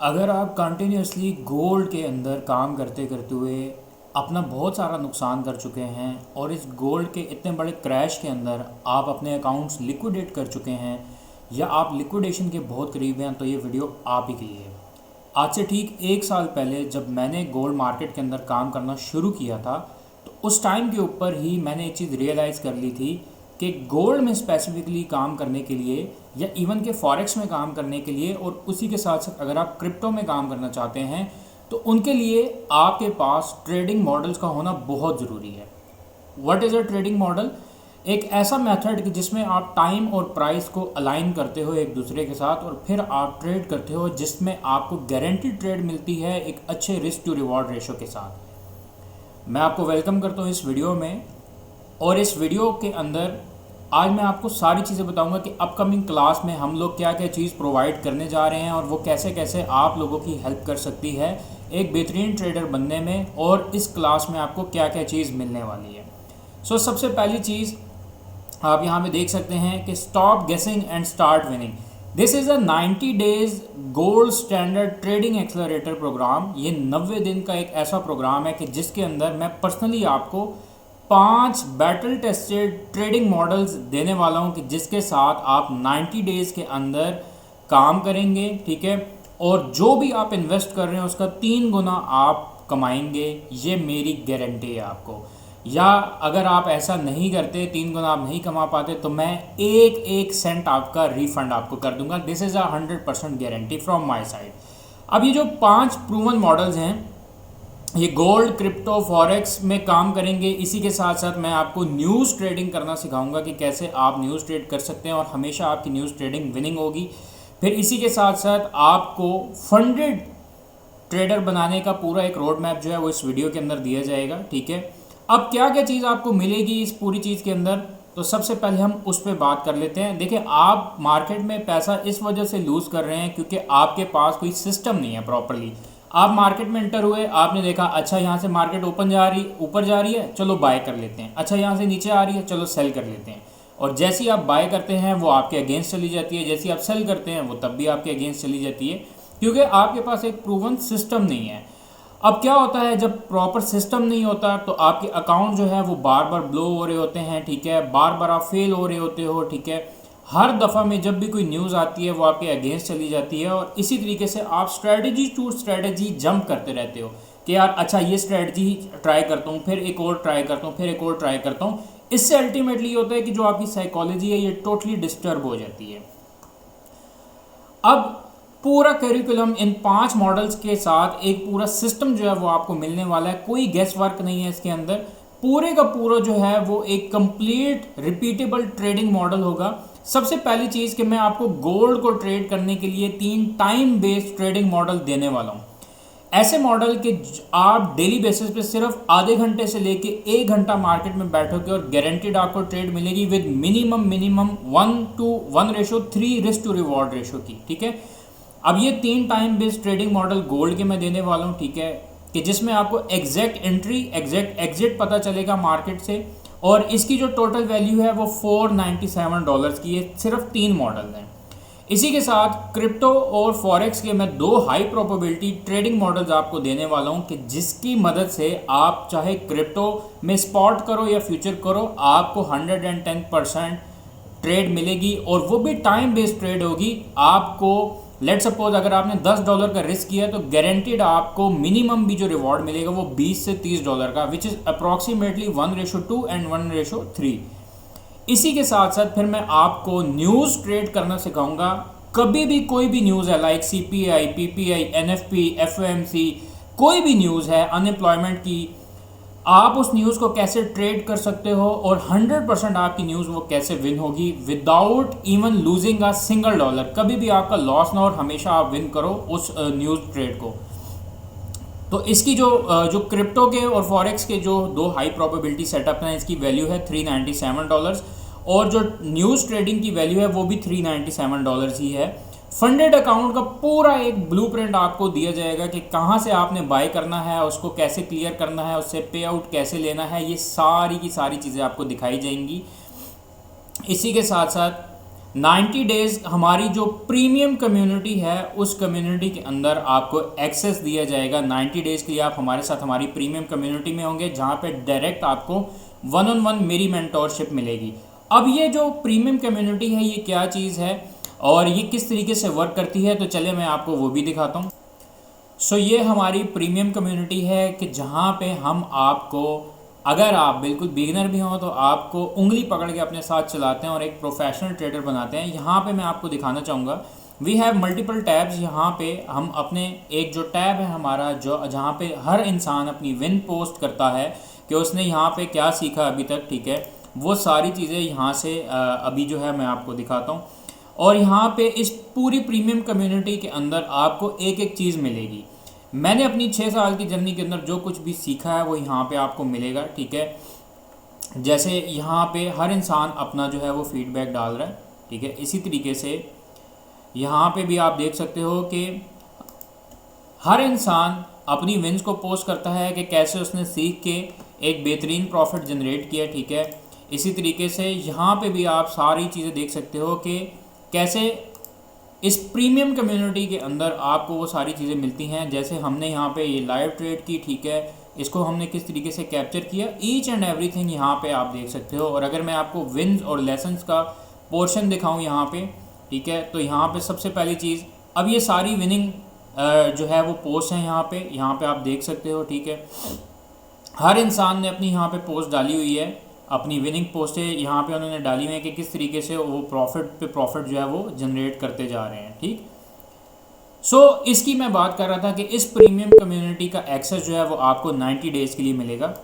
अगर आप continuously gold के अंदर काम करते करते हुए अपना बहुत सारा नुकसान कर चुके हैं और इस गोल्ड के इतने बड़े क्रैश के अंदर आप अपने अकाउंट्स लिक्विडेट कर चुके हैं या आप लिक्विडेशन के बहुत करीब हैं, तो ये वीडियो आप ही के लिए है। आज से ठीक 1 साल पहले जब मैंने गोल्ड मार्केट के अंदर काम करना शुरू किया था, तो उस टाइम के ऊपर ही मैंने एक चीज़ रियलाइज़ कर ली थी कि गोल्ड में स्पेसिफिकली काम करने के लिए या इवन के फॉरेक्स में काम करने के लिए और उसी के साथ साथ अगर आप क्रिप्टो में काम करना चाहते हैं तो उनके लिए आपके पास ट्रेडिंग मॉडल्स का होना बहुत ज़रूरी है। What is a trading model? एक ऐसा मेथड कि जिसमें आप टाइम और प्राइस को अलाइन करते हो एक दूसरे के साथ और फिर आप ट्रेड करते हो, जिसमें आपको गारंटीड ट्रेड मिलती है एक अच्छे रिस्क टू रिवॉर्ड रेशो के साथ। मैं आपको वेलकम करता हूँ इस वीडियो में, और इस वीडियो के अंदर आज मैं आपको सारी चीज़ें बताऊंगा कि अपकमिंग क्लास में हम लोग क्या क्या चीज़ प्रोवाइड करने जा रहे हैं और वो कैसे कैसे आप लोगों की हेल्प कर सकती है एक बेहतरीन ट्रेडर बनने में, और इस क्लास में आपको क्या क्या चीज़ मिलने वाली है। सबसे पहली चीज़ आप यहाँ पे देख सकते हैं कि stop guessing and start winning. This is a 90 days gold standard trading accelerator programme. ये 90 दिन का एक ऐसा प्रोग्राम है कि जिसके अंदर मैं पर्सनली आपको 5 बैटल टेस्टेड ट्रेडिंग मॉडल्स देने वाला हूँ कि जिसके साथ आप 90 डेज़ के अंदर काम करेंगे, ठीक है, और जो भी आप इन्वेस्ट कर रहे हैं उसका 3 गुना आप कमाएंगे। ये मेरी गारंटी है आपको। या अगर आप ऐसा नहीं करते, 3 गुना आप नहीं कमा पाते, तो मैं एक एक सेंट आपका रिफंड आपको कर दूंगा। This is a 100% guarantee from my side. अब ये जो 5 प्रूवन मॉडल्स हैं, ये गोल्ड, क्रिप्टो, फॉरेक्स में काम करेंगे। इसी के साथ साथ मैं आपको न्यूज़ ट्रेडिंग करना सिखाऊंगा कि कैसे आप न्यूज़ ट्रेड कर सकते हैं और हमेशा आपकी न्यूज़ ट्रेडिंग विनिंग होगी। फिर इसी के साथ साथ आपको फंडेड ट्रेडर बनाने का पूरा एक रोड मैप जो है वो इस वीडियो के अंदर दिया जाएगा, ठीक है। अब क्या क्या चीज़ आपको मिलेगी इस पूरी चीज़ के अंदर, तो सबसे पहले हम उस पर बात कर लेते हैं। देखिए, आप मार्केट में पैसा इस वजह से लूज़ कर रहे हैं क्योंकि आपके पास कोई सिस्टम नहीं है प्रॉपरली। आप मार्केट में एंटर हुए, आपने देखा अच्छा यहाँ से मार्केट ऊपर जा रही है, चलो बाय कर लेते हैं। अच्छा यहाँ से नीचे आ रही है, चलो सेल कर लेते हैं। और जैसी आप बाय करते हैं वो आपके अगेंस्ट चली जाती है, जैसी आप सेल करते हैं वो तब भी आपके अगेंस्ट चली जाती है, क्योंकि आपके पास एक प्रूवन सिस्टम नहीं है। अब क्या होता है, जब प्रॉपर सिस्टम नहीं होता तो आपके अकाउंट जो है वो बार बार ब्लो हो रहे होते हैं, ठीक है, बार बार आप फेल हो रहे होते हो, ठीक है। हर दफ़ा में जब भी कोई न्यूज़ आती है वो आपके अगेंस्ट चली जाती है, और इसी तरीके से आप स्ट्रेटजी टू स्ट्रेटजी जंप करते रहते हो कि यार अच्छा ये स्ट्रेटजी ट्राई करता हूँ, फिर एक और ट्राई करता हूँ, फिर एक और ट्राई करता हूँ। इससे अल्टीमेटली ये होता है कि जो आपकी साइकोलॉजी है ये टोटली डिस्टर्ब हो जाती है। अब पूरा करिकुलम इन 5 मॉडल्स के साथ एक पूरा सिस्टम जो है वो आपको मिलने वाला है। कोई गेस वर्क नहीं है इसके अंदर। पूरे का पूरा जो है वो एक कंप्लीट रिपीटेबल ट्रेडिंग मॉडल होगा। सबसे पहली चीज़ कि मैं आपको गोल्ड को ट्रेड करने के लिए 3 टाइम बेस्ड ट्रेडिंग मॉडल देने वाला हूँ। ऐसे मॉडल के आप डेली बेसिस पे सिर्फ आधे घंटे से लेके 1 घंटा मार्केट में बैठोगे और गारंटीड आपको ट्रेड मिलेगी with minimum 1:1 risk to reward ratio की, ठीक है। अब ये 3 time based trading model gold के मैं देने वाला हूँ, ठीक है, कि जिसमें आपको एग्जैक्ट एंट्री एग्जैक्ट एग्जिट पता चलेगा मार्केट से, और इसकी जो टोटल वैल्यू है वो $497 की है। सिर्फ 3 मॉडल हैं। इसी के साथ क्रिप्टो और फॉरेक्स के मैं 2 हाई प्रोबेबिलिटी ट्रेडिंग मॉडल्स आपको देने वाला हूं कि जिसकी मदद से आप चाहे क्रिप्टो में स्पॉट करो या फ्यूचर करो, आपको 110% ट्रेड मिलेगी, और वो भी टाइम बेस्ड ट्रेड होगी। आपको लेट सपोज अगर आपने $10 का रिस्क किया तो गारंटीड आपको मिनिमम भी जो रिवॉर्ड मिलेगा वो $20 से $30 का, विच इज़ अप्रॉक्सीमेटली 1:2 एंड 1:3। इसी के साथ साथ फिर मैं आपको न्यूज़ ट्रेड करना सिखाऊंगा। कभी भी कोई भी न्यूज़ है, like CPI, PPI, NFP, FOMC, कोई भी न्यूज़ है अनएम्प्लॉयमेंट की, आप उस न्यूज़ को कैसे ट्रेड कर सकते हो और 100% आपकी न्यूज़ वो कैसे विन होगी without even losing a single dollar. कभी भी आपका लॉस ना हो और हमेशा आप विन करो उस न्यूज़ ट्रेड को। तो इसकी जो क्रिप्टो के और फॉरेक्स के जो 2 हाई प्रोबेबिलिटी सेटअप हैं, इसकी वैल्यू है $397, और जो न्यूज़ ट्रेडिंग की वैल्यू है वो भी $397 ही है। फंडेड अकाउंट का पूरा एक ब्लूप्रिंट आपको दिया जाएगा कि कहाँ से आपने बाय करना है, उसको कैसे क्लियर करना है, उससे पे आउट कैसे लेना है, ये सारी की सारी चीज़ें आपको दिखाई जाएंगी। इसी के साथ साथ 90 डेज़ हमारी जो प्रीमियम कम्युनिटी है उस कम्युनिटी के अंदर आपको एक्सेस दिया जाएगा। 90 डेज़ के लिए आप हमारे साथ हमारी प्रीमियम कम्युनिटी में होंगे, जहाँ पे डायरेक्ट आपको वन ऑन वन मेरी मेंटोरशिप मिलेगी। अब ये जो प्रीमियम कम्युनिटी है ये क्या चीज़ है और ये किस तरीके से वर्क करती है, तो चलिए मैं आपको वो भी दिखाता हूँ। सो ये हमारी प्रीमियम कम्युनिटी है कि जहाँ पे हम आपको, अगर आप बिल्कुल बिगिनर भी हों तो आपको उंगली पकड़ के अपने साथ चलाते हैं और एक प्रोफेशनल ट्रेडर बनाते हैं। यहाँ पे मैं आपको दिखाना चाहूँगा, वी हैव मल्टीपल टैब्स। यहाँ पे हम अपने एक जो टैब है हमारा, जो जहाँ पे हर इंसान अपनी विन पोस्ट करता है कि उसने यहाँ पे क्या सीखा अभी तक, ठीक है, वो सारी चीज़ें यहाँ से अभी जो है मैं आपको दिखाता हूँ। और यहाँ पे इस पूरी प्रीमियम कम्युनिटी के अंदर आपको एक एक चीज़ मिलेगी। मैंने अपनी 6 साल की जर्नी के अंदर जो कुछ भी सीखा है वो यहाँ पे आपको मिलेगा, ठीक है। जैसे यहाँ पे हर इंसान अपना जो है वो फीडबैक डाल रहा है, ठीक है। इसी तरीके से यहाँ पे भी आप देख सकते हो कि हर इंसान अपनी विंस को पोस्ट करता है कि कैसे उसने सीख के एक बेहतरीन प्रॉफिट जनरेट किया, ठीक है। इसी तरीके से यहाँ पे भी आप सारी चीज़ें देख सकते हो कि कैसे इस प्रीमियम कम्युनिटी के अंदर आपको वो सारी चीज़ें मिलती हैं। जैसे हमने यहाँ पे ये लाइव ट्रेड की, ठीक है, इसको हमने किस तरीके से कैप्चर किया, ईच एंड एवरीथिंग यहाँ पे आप देख सकते हो। और अगर मैं आपको विन्स और लेसन्स का पोर्शन दिखाऊँ यहाँ पे, ठीक है, तो यहाँ पे सबसे पहली चीज़, अब ये सारी विनिंग जो है वो पोस्ट हैं यहाँ पे आप देख सकते हो, ठीक है। हर इंसान ने अपनी यहाँ पे पोस्ट डाली हुई है, अपनी विनिंग पोस्टें यहाँ पे उन्होंने डाली हुई है कि किस तरीके से वो प्रॉफिट पे प्रॉफिट जो है वो जनरेट करते जा रहे हैं, ठीक। सो इसकी मैं बात कर रहा था कि इस प्रीमियम कम्युनिटी का एक्सेस जो है वो आपको 90 डेज़ के लिए मिलेगा।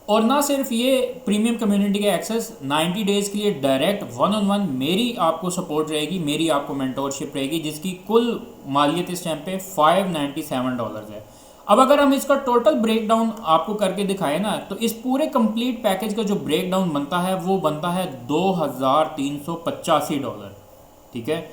और ना सिर्फ ये प्रीमियम कम्युनिटी का एक्सेस 90 डेज़ के लिए डायरेक्ट वन ऑन वन मेरी आपको सपोर्ट रहेगी, मेरी आपको मेंटोरशिप रहेगी, जिसकी कुल मालियत इस टाइम पे $597 है। अब अगर हम इसका टोटल ब्रेकडाउन आपको करके दिखाएं ना, तो इस पूरे कंप्लीट पैकेज का जो ब्रेकडाउन बनता है वो बनता है $2385, ठीक है।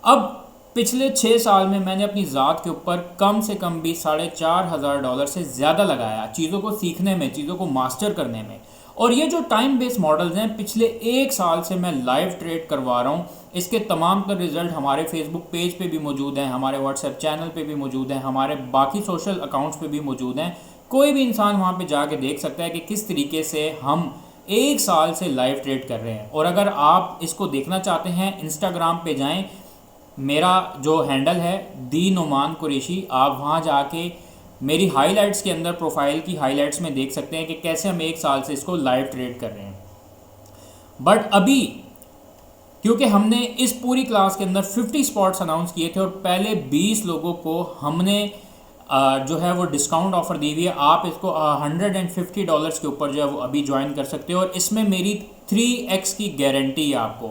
अब पिछले 6 साल में मैंने अपनी ज़ात के ऊपर कम से कम भी $4500 से ज़्यादा लगाया चीज़ों को सीखने में, चीज़ों को मास्टर करने में। और ये जो टाइम बेस्ड मॉडल्स हैं पिछले 1 साल से मैं लाइव ट्रेड करवा रहा हूँ, इसके तमाम तर रिज़ल्ट हमारे फेसबुक पेज पे भी मौजूद हैं, हमारे व्हाट्सएप चैनल पे भी मौजूद हैं, हमारे बाकी सोशल अकाउंट्स पे भी मौजूद हैं। कोई भी इंसान वहाँ पे जाके देख सकता है कि किस तरीके से हम 1 साल से लाइव ट्रेड कर रहे हैं। और अगर आप इसको देखना चाहते हैं, इंस्टाग्राम पे जाएं, मेरा जो हैंडल है दी नुमान कुरैशी, आप वहाँ जाके मेरी हाइलाइट्स के अंदर प्रोफाइल की हाइलाइट्स में देख सकते हैं कि कैसे हम 1 साल से इसको लाइव ट्रेड कर रहे हैं। बट अभी क्योंकि हमने इस पूरी क्लास के अंदर 50 स्पॉट्स अनाउंस किए थे और पहले 20 लोगों को हमने जो है वो डिस्काउंट ऑफ़र दी हुई है। आप इसको $150 के ऊपर जो है वो अभी ज्वाइन कर सकते हो और इसमें मेरी 3x की गारंटी है आपको।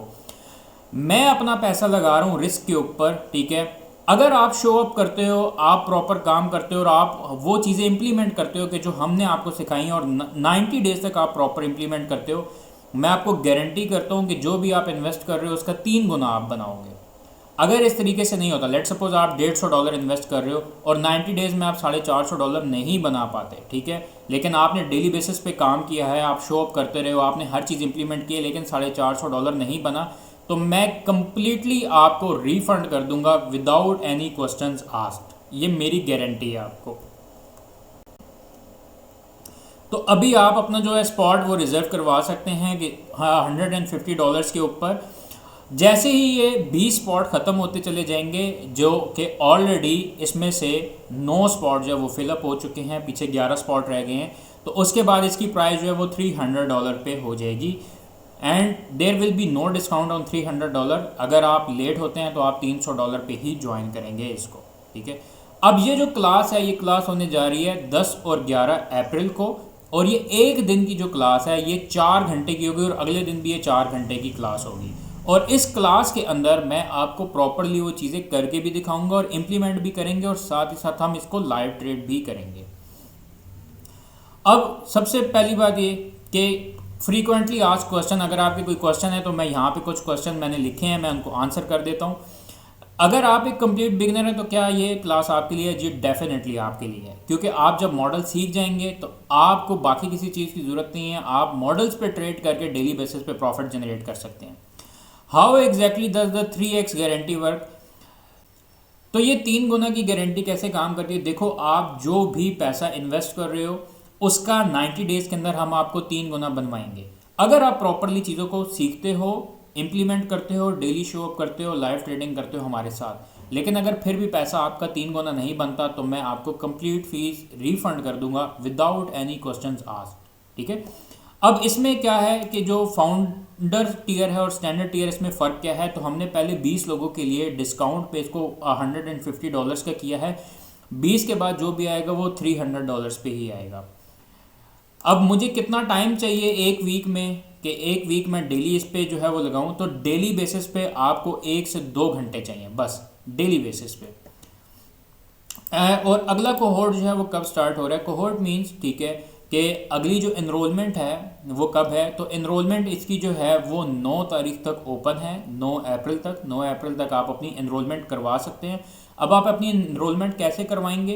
मैं अपना पैसा लगा रहा हूँ रिस्क के ऊपर, ठीक है। अगर आप शो अप करते हो, आप प्रॉपर काम करते हो और आप वो चीज़ें इंप्लीमेंट करते हो कि जो हमने आपको सिखाई हैं और 90 डेज़ तक आप प्रॉपर इंप्लीमेंट करते हो, मैं आपको गारंटी करता हूँ कि जो भी आप इन्वेस्ट कर रहे हो उसका 3 गुना आप बनाओगे। अगर इस तरीके से नहीं होता, लेट सपोज आप $150 इन्वेस्ट कर रहे हो और 90 डेज़ में आप $450 नहीं बना पाते, ठीक है, लेकिन आपने डेली बेसिस पे काम किया है, आप शो अप करते रहे हो, आपने हर चीज़ इंप्लीमेंट की है, लेकिन $450 नहीं बना, तो मैं कंप्लीटली आपको रिफंड कर दूंगा विदाउट एनी क्वेश्चंस आस्क्ड। ये मेरी गारंटी है आपको। तो अभी आप अपना जो है स्पॉट वो रिज़र्व करवा सकते हैं कि $150 के ऊपर। जैसे ही ये 20 स्पॉट ख़त्म होते चले जाएंगे, जो कि ऑलरेडी इसमें से 9 स्पॉट जो है वो फिलअप हो चुके हैं, पीछे 11 स्पॉट रह गए हैं, तो उसके बाद इसकी प्राइस जो है वो $300 पे हो जाएगी and there will be no discount on $300। अगर आप लेट होते हैं तो आप $300 पे ही ज्वाइन करेंगे इसको, ठीक है। अब ये जो क्लास है, ये क्लास होने जा रही है 10 और 11 अप्रैल को, और ये 1 दिन की जो क्लास है ये 4 घंटे की होगी और अगले दिन भी ये 4 घंटे की क्लास होगी। और इस क्लास के अंदर मैं आपको प्रॉपरली वो चीज़ें करके भी दिखाऊंगा और इम्प्लीमेंट भी करेंगे और साथ ही साथ हम इसको लाइव ट्रेड भी करेंगे। अब सबसे पहली बात ये कि फ्रीक्वेंटली आस्क्ड क्वेश्चन, अगर आपके कोई क्वेश्चन है तो मैं यहाँ पे कुछ क्वेश्चन मैंने लिखे हैं, मैं उनको आंसर कर देता हूँ। अगर आप एक कंप्लीट बिगिनर हैं तो क्या ये क्लास आपके लिए है? जी डेफिनेटली आपके लिए है, क्योंकि आप जब मॉडल सीख जाएंगे तो आपको बाकी किसी चीज़ की ज़रूरत नहीं है, आप मॉडल्स पे ट्रेड करके डेली बेसिस पे प्रॉफिट जनरेट कर सकते हैं। How exactly does the 3x guarantee work? तो ये 3 गुना की गारंटी कैसे काम करती है? देखो, आप जो भी पैसा इन्वेस्ट कर रहे हो उसका 90 डेज के अंदर हम आपको 3 गुना बनवाएंगे। अगर आप प्रॉपरली चीज़ों को सीखते हो, इम्प्लीमेंट करते हो, डेली शो अप करते हो, लाइव ट्रेडिंग करते हो हमारे साथ, लेकिन अगर फिर भी पैसा आपका 3 गुना नहीं बनता तो मैं आपको कंप्लीट फीस रिफंड कर दूंगा विदाउट एनी क्वेश्चंस आस्क्ड। ठीक है। अब इसमें क्या है कि जो फाउंडर टीयर है और स्टैंडर्ड टीयर, इसमें फ़र्क क्या है? तो हमने पहले 20 लोगों के लिए डिस्काउंट पे इसको $150 का किया है। 20 के बाद जो भी आएगा वो $300 पे ही आएगा। अब मुझे कितना टाइम चाहिए एक वीक में, कि एक वीक में डेली इस पे जो है वो लगाऊं? तो डेली बेसिस पे आपको 1 से 2 घंटे चाहिए बस, डेली बेसिस पे। और अगला कोहोर्ट जो है वो कब स्टार्ट हो रहा है? कोहोर्ट मींस, ठीक है, कि अगली जो इनरोलमेंट है वो कब है? तो इनरोलमेंट इसकी जो है वो 9 तारीख तक ओपन है, 9 अप्रैल तक। 9 अप्रैल तक आप अपनी इनरोलमेंट करवा सकते हैं। अब आप अपनी इनरोलमेंट कैसे करवाएंगे?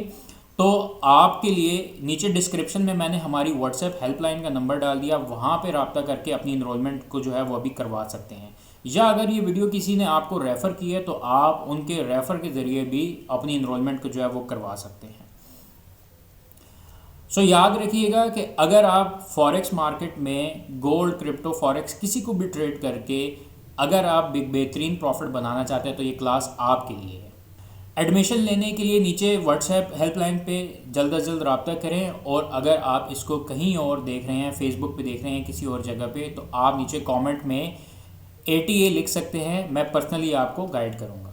तो आपके लिए नीचे डिस्क्रिप्शन में मैंने हमारी व्हाट्सएप हेल्पलाइन का नंबर डाल दिया, वहाँ पे रब्ता करके अपनी इनरोलमेंट को जो है वो अभी करवा सकते हैं। या अगर ये वीडियो किसी ने आपको रेफ़र की है तो आप उनके रेफ़र के ज़रिए भी अपनी इनरोलमेंट को जो है वो करवा सकते हैं। सो याद रखिएगा कि अगर आप फॉरेक्स मार्केट में गोल्ड, क्रिप्टो, फॉरेक्स किसी को भी ट्रेड करके अगर आप बेहतरीन प्रॉफिट बनाना चाहते हैं तो ये क्लास आपके लिए है। एडमिशन लेने के लिए नीचे व्हाट्सएप हेल्पलाइन पे जल्द अज जल्द रब्ता करें। और अगर आप इसको कहीं और देख रहे हैं, फेसबुक पे देख रहे हैं, किसी और जगह पे, तो आप नीचे कमेंट में ATA लिख सकते हैं, मैं पर्सनली आपको गाइड करूँगा।